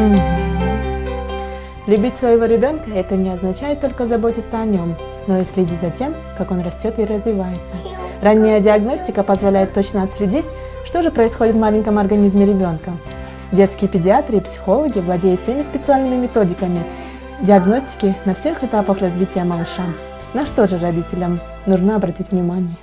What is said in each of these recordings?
Мгм. Любить своего ребенка – это не означает только заботиться о нем, но и следить за тем, как он растет и развивается. Ранняя диагностика позволяет точно отследить, что же происходит в маленьком организме ребенка. Детские педиатры и психологи владеют всеми специальными методиками диагностики на всех этапах развития малыша. На что же родителям нужно обратить внимание?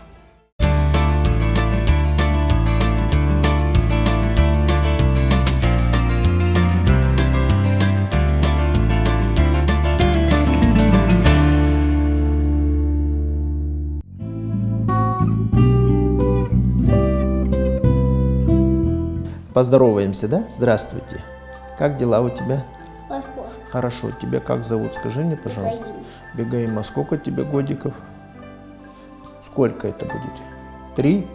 Поздороваемся, да? Здравствуйте. Как дела у тебя? Хорошо. Хорошо. Тебя как зовут? Скажи мне, пожалуйста. Бегаим. А сколько тебе годиков? Сколько это будет? 3?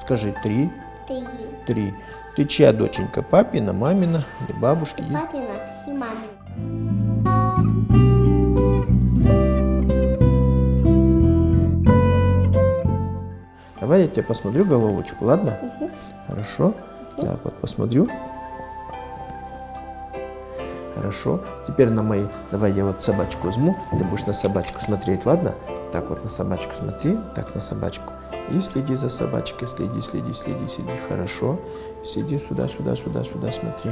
Скажи, 3? 3. 3. Ты чья доченька? Папина, мамина или бабушки? Папина и мамина. Давай я тебе посмотрю головочку, ладно? Хорошо. Так, вот посмотрю. Хорошо. Теперь на мои... Давай я вот собачку возьму. Ты будешь на собачку смотреть, ладно? Так вот на собачку смотри. Так на собачку. И следи за собачкой. Следи, следи, следи, следи. Хорошо. Сиди сюда, сюда, сюда, сюда, смотри.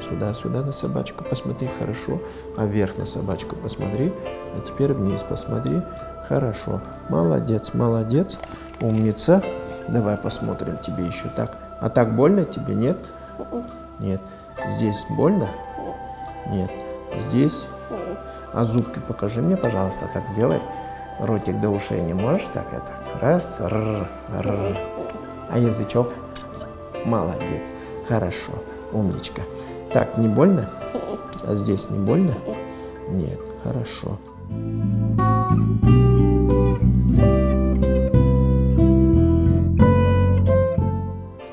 Сюда, сюда на собачку посмотри. Хорошо. А вверх на собачку посмотри. А теперь вниз посмотри. Хорошо. Молодец, молодец. Умница. Давай посмотрим тебе еще так. А так больно тебе? Нет? Нет. Здесь больно? Нет. Здесь? А зубки покажи мне, пожалуйста. Так сделай. Ротик до ушей не можешь? Так, это. Раз. Р. А язычок? Молодец. Хорошо. Умничка. Так, не больно? А здесь не больно? Нет. Хорошо.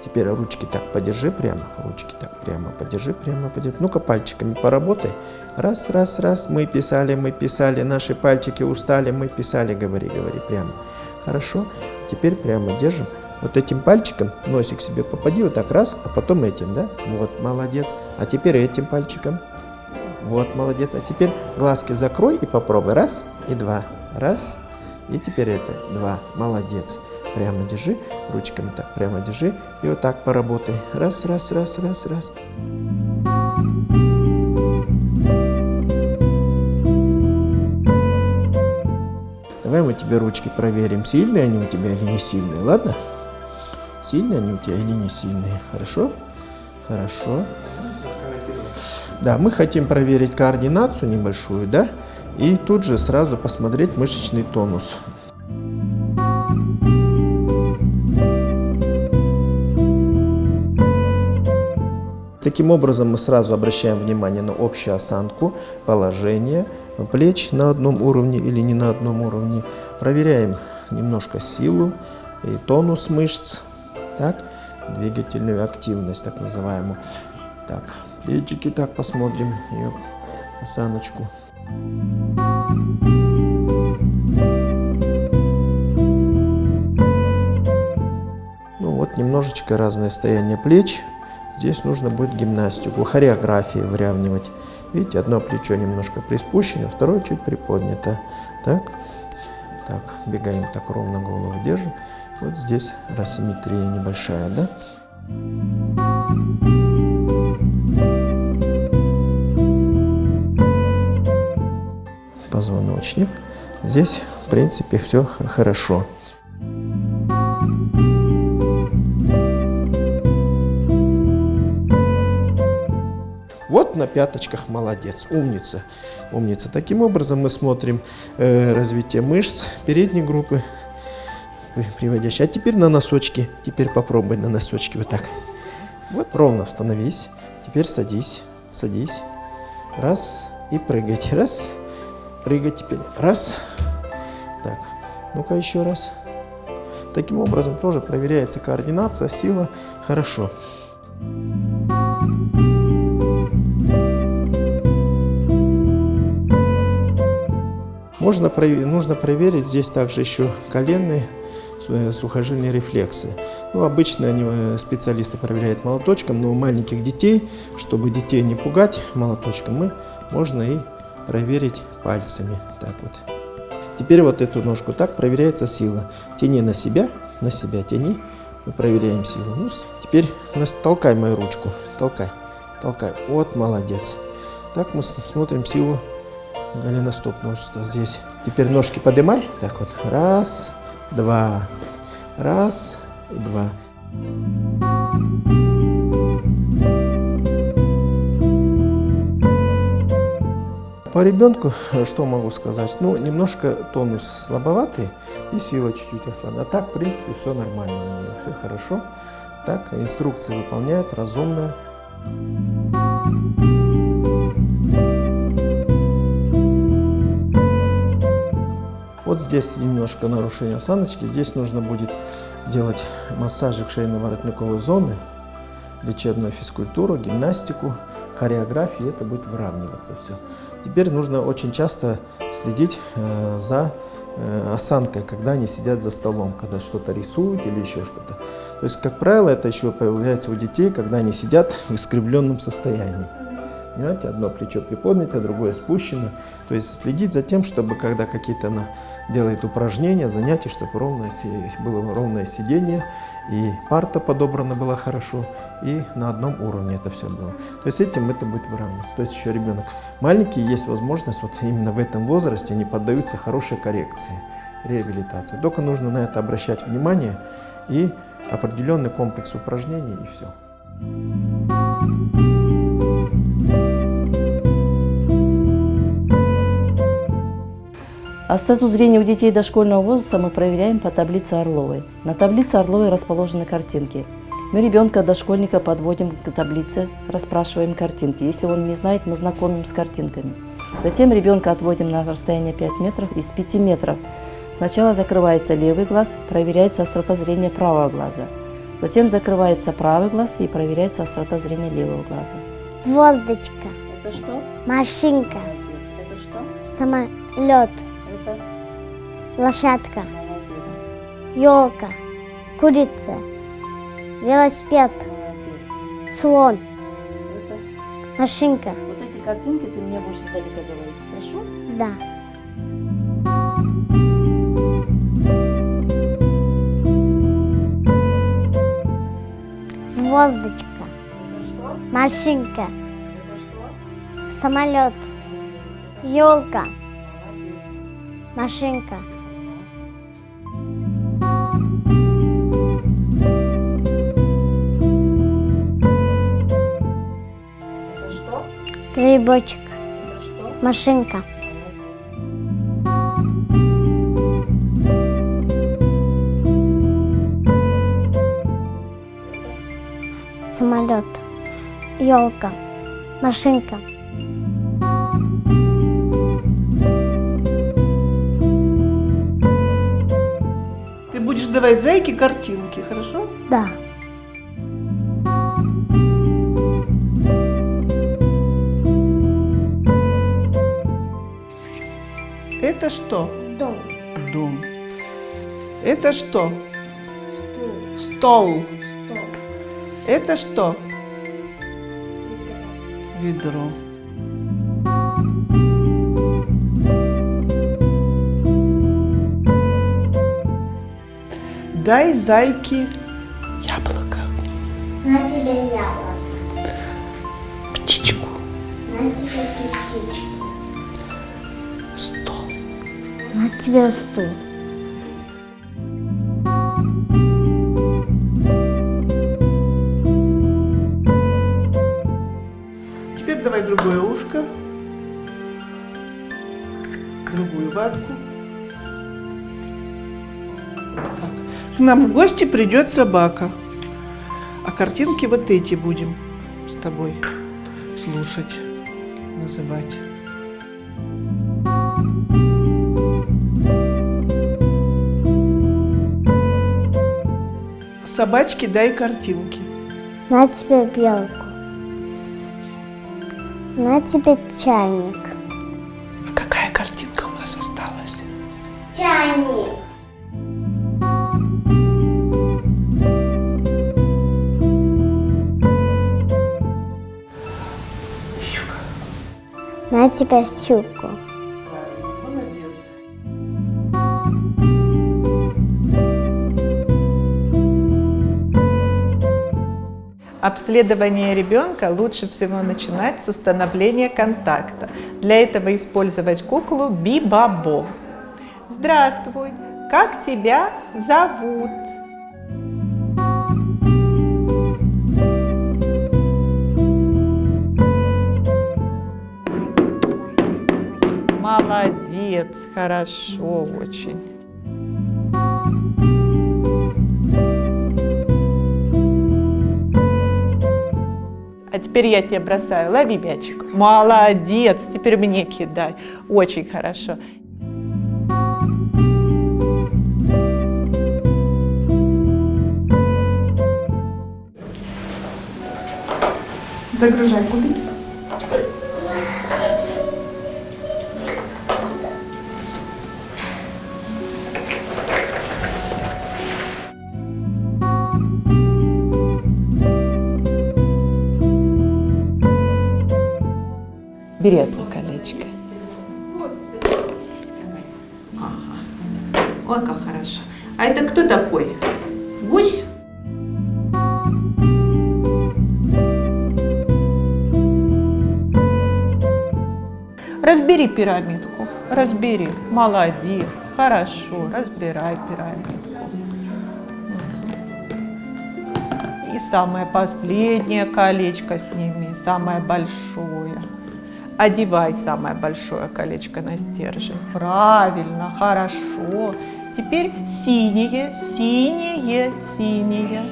Теперь ручки так подержи прямо, ручки так прямо подержи, прямо подержи. Ну-ка пальчиками поработай. Раз, раз, раз. Мы писали, наши пальчики устали, мы писали, говори, говори прямо. Хорошо. Теперь прямо держим. Вот этим пальчиком носик себе попади, вот так раз, а потом этим, да? Вот, молодец. А теперь этим пальчиком. Вот, молодец. А теперь глазки закрой и попробуй. Раз и два. Раз. И теперь это. Два. Молодец. Прямо держи, ручками так прямо держи. И вот так поработай. Раз, раз, раз, раз, раз. Давай мы тебе ручки проверим, сильные они у тебя или не сильные, ладно? Сильные они у тебя или не сильные? Хорошо? Хорошо. Да, мы хотим проверить координацию небольшую, да? И тут же сразу посмотреть мышечный тонус. Таким образом мы сразу обращаем внимание на общую осанку, положение плеч на одном уровне или не на одном уровне. Проверяем немножко силу и тонус мышц, так, двигательную активность, так называемую. Так, плечики так посмотрим, ее осаночку. Ну вот немножечко разное состояние плеч. Здесь нужно будет гимнастику, хореографию выравнивать. Видите, одно плечо немножко приспущено, второе чуть приподнято. Так, так, бегаем так ровно, голову держим. Вот здесь асимметрия небольшая, да? Позвоночник. Здесь, в принципе, все хорошо. Вот на пяточках молодец, умница, умница. Таким образом мы смотрим развитие мышц передней группы, приводящие. А теперь на носочки, теперь попробуй на носочки вот так. Вот ровно становись, теперь садись, садись. Раз и прыгать, раз, прыгать теперь, раз. Так, ну-ка еще раз. Таким образом тоже проверяется координация, сила, хорошо. Нужно проверить здесь также еще коленные сухожильные рефлексы. Ну, обычно они, специалисты проверяют молоточком, но у маленьких детей, чтобы детей не пугать молоточком, можно и проверить пальцами. Так вот. Теперь вот эту ножку так проверяется сила. Тяни на себя тяни. Мы проверяем силу. Ну, теперь толкай мою ручку. Толкай. Вот, молодец. Так мы смотрим силу голеностопного сустава здесь. Теперь ножки поднимай. Так вот. Раз, два. Раз, два. По ребенку, что могу сказать? Ну, немножко тонус слабоватый и сила чуть-чуть ослаблена. А так, в принципе, все нормально у нее, все хорошо. Так, инструкции выполняет, разумная. Вот здесь немножко нарушение осаночки. Здесь нужно будет делать массажик шейно-воротниковой зоны, лечебную физкультуру, гимнастику, хореографию. Это будет выравниваться все. Теперь нужно очень часто следить за осанкой, когда они сидят за столом, когда что-то рисуют или еще что-то. То есть, как правило, это еще появляется у детей, когда они сидят в искривленном состоянии. Понимаете, одно плечо приподнято, другое спущено. То есть следить за тем, чтобы когда какие-то она делает упражнения, занятия, чтобы было ровное сидение, и парта подобрана была хорошо, и на одном уровне это все было. То есть этим это будет выравниваться. То есть еще ребенок маленький, есть возможность вот именно в этом возрасте они поддаются хорошей коррекции, реабилитации. Только нужно на это обращать внимание и определенный комплекс упражнений, и все. Остроту зрения у детей дошкольного возраста мы проверяем по таблице Орловой. На таблице Орловой расположены картинки. Мы ребенка, дошкольника подводим к таблице, расспрашиваем картинки. Если он не знает, мы знакомим с картинками. Затем ребенка отводим на расстояние 5 метров. Из 5 метров сначала закрывается левый глаз, проверяется острота зрения правого глаза. Затем закрывается правый глаз и проверяется острота зрения левого глаза. Звездочка. Это что? Машинка. Молодец. Это что? Самолет. Это Лошадка. молодец. Елка. Курица. Велосипед. Молодец. Слон. Это... Машинка. Вот эти картинки ты мне будешь издалека говорить. Хорошо? Да. Звездочка. Это что? Машинка. Это что? Самолет. Елка. Молодец. Машинка. Это что? Грибочек. Это что? Машинка. Самолет. Елка. Машинка. Ты будешь давать зайке картинки, хорошо? Да. Это что? Дом. Дом. Это что? Стол. Это что? Ведро. Дай зайке яблоко, На тебе яблоко. птичку, На тебе птичку. стол. На тебе стул. Теперь давай другое ушко, другую ватку. Так. К нам в гости придет собака, а картинки вот эти будем с тобой слушать, называть. Собачке дай картинки. На тебе белку. На тебе чайник. А какая картинка у нас осталась? Чайник. тебе щуку. Молодец. Обследование ребенка лучше всего начинать с установления контакта. Для этого использовать куклу Би-Ба-Бо. Здравствуй, как тебя зовут? Молодец, хорошо очень. А теперь я тебе бросаю, лови мячик. Молодец, теперь мне кидай. Очень хорошо. Загружай кубики. Бери одно колечко. Ага. Ой, как хорошо. А это кто такой? Гусь? Разбери пирамидку. Разбери. Молодец. Хорошо. Разбирай пирамидку. И самое последнее колечко сними, самое большое. Одевай самое большое колечко на стержень. Правильно, хорошо. Теперь синее, синее, синее.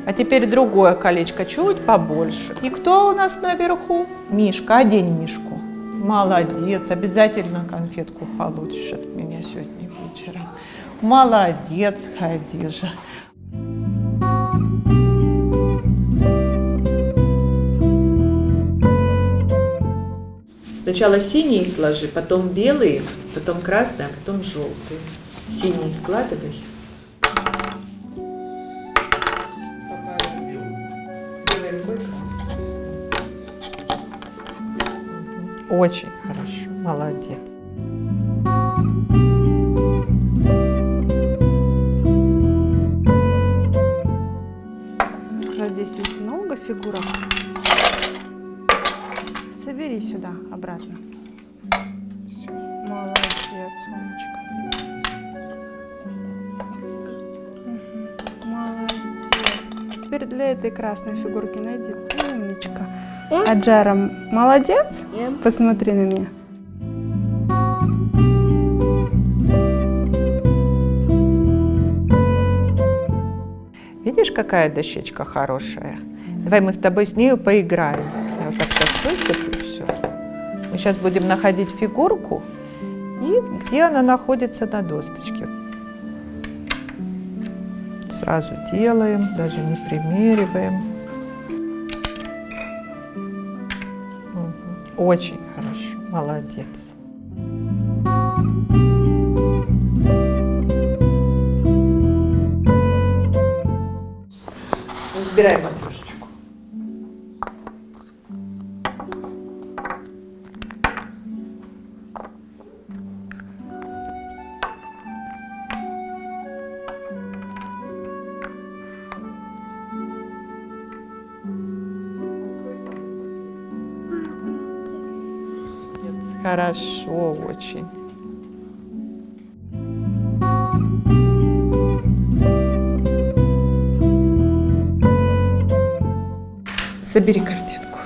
А теперь другое колечко, чуть побольше. И кто у нас наверху? Мишка, одень Мишку. Молодец, обязательно конфетку получишь от меня сегодня вечером. Молодец, Хадижа. Сначала синие сложи, потом белые, потом красные, а потом желтые. Синие складывай. Белый рукой, красный. Очень хорошо, молодец. У нас здесь есть много фигурок. Собери сюда, обратно. Всё. Молодец, умничка. Молодец. Теперь для этой красной фигурки найди. Умничка. А Джара, молодец? Посмотри на меня. Видишь, какая дощечка хорошая? Давай мы с тобой с нею поиграем. Я вот так сейчас высыплю все. Мы сейчас будем находить фигурку и где она находится на досточке. Сразу делаем, даже не примериваем. Очень хорошо, молодец. Разбираем матрешечку. Хорошо очень. Собери картинку.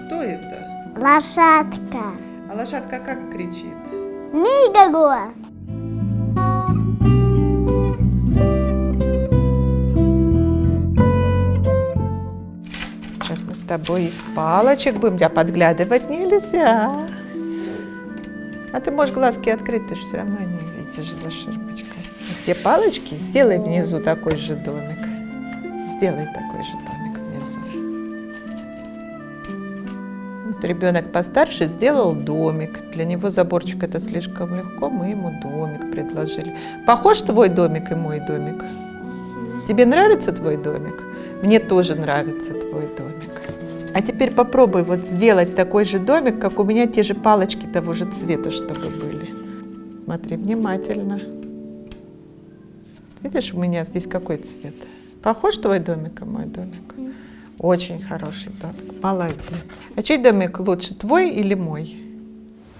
Кто это? Лошадка. А лошадка как кричит? Мигаго. Сейчас мы с тобой из палочек будем, тебя подглядывать нельзя. А ты можешь глазки открыть, ты же все равно не видишь за ширмочкой. Где палочки? Сделай внизу такой же домик. Сделай такой же домик внизу. Ребенок постарше сделал домик. Для него заборчик это слишком легко, мы ему домик предложили. Похож твой домик и мой домик? Тебе нравится твой домик? Мне тоже нравится твой домик. А теперь попробуй вот сделать такой же домик, как у меня, те же палочки того же цвета, чтобы были. Смотри внимательно. Видишь, у меня здесь какой цвет? Похож твой домик и мой домик? Очень хороший домик, молодец. А чей домик лучше, твой или мой?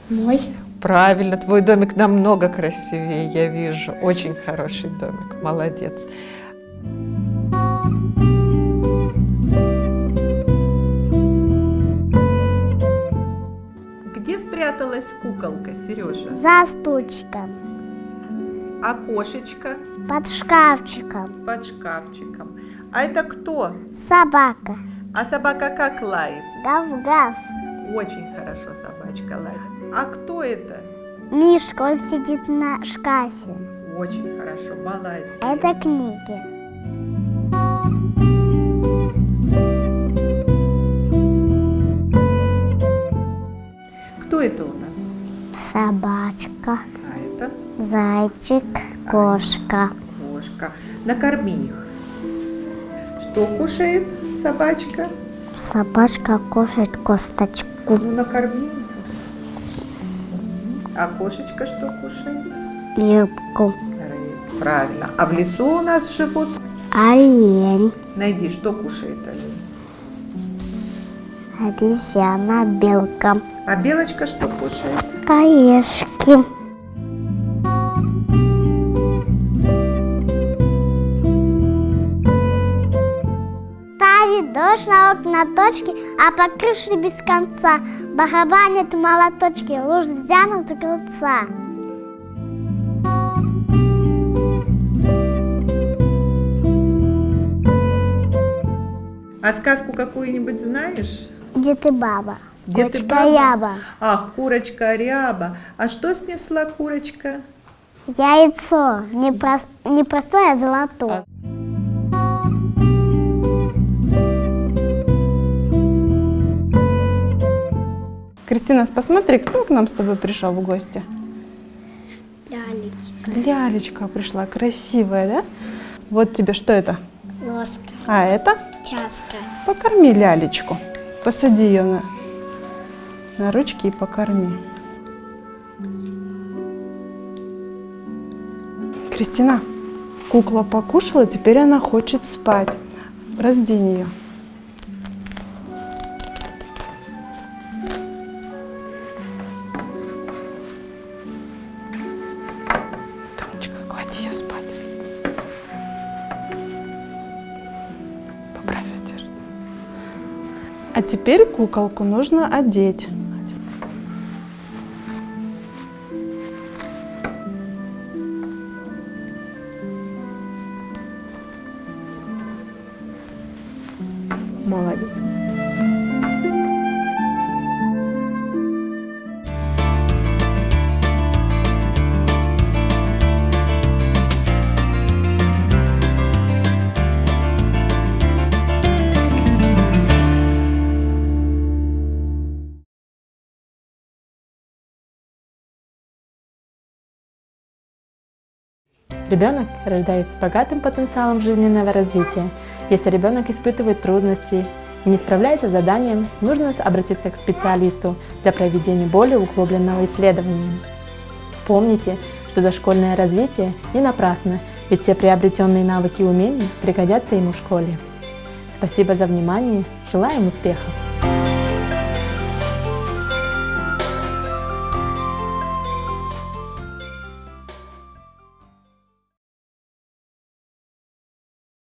Мой. Правильно, твой домик намного красивее, я вижу. Очень хороший домик, молодец. Где спряталась куколка, Сережа? За стульчиком. А кошечка? Под шкафчиком. Под шкафчиком. А это кто? Собака. А собака как лает? Гав-гав. Очень хорошо собачка лает. А кто это? Мишка, он сидит на шкафе. Очень хорошо, молодец. Это книги. Кто это у нас? Собачка. А это Зайчик. Кошка. кошка. Накорми их. Что кушает собачка? Собачка кушает косточку. Ну, накорми их. А кошечка что кушает? Рыбку. Рыбу. Правильно. А в лесу у нас живут? Олень. Найди, что кушает олень. Обезьяна. Белка. А белочка что кушает? Орешки. Тави дождь на окна точки, а по крыше без конца. Барабанят молоточки, луж взянут до крыльца. А сказку какую-нибудь знаешь? Дед и баба. Дед и Курочка баба? Ряба. Ах, курочка ряба. А что снесла курочка? Яйцо. Не простое, а золотое. Кристина, посмотри, кто к нам с тобой пришел в гости? Лялечка. Лялечка пришла, красивая, да? Вот тебе что это? Ложка. А это? Чашка. Покорми лялечку. Посади ее на ручки и покорми. Кристина, кукла покушала, теперь она хочет спать. Раздень ее. Томочка, клади ее спать. Поправь одежду. А теперь куколку нужно одеть. Молодец. Ребенок рождается с богатым потенциалом жизненного развития. Если ребенок испытывает трудности и не справляется с заданием, нужно обратиться к специалисту для проведения более углубленного исследования. Помните, что дошкольное развитие не напрасно, ведь все приобретенные навыки и умения пригодятся ему в школе. Спасибо за внимание, желаем успехов!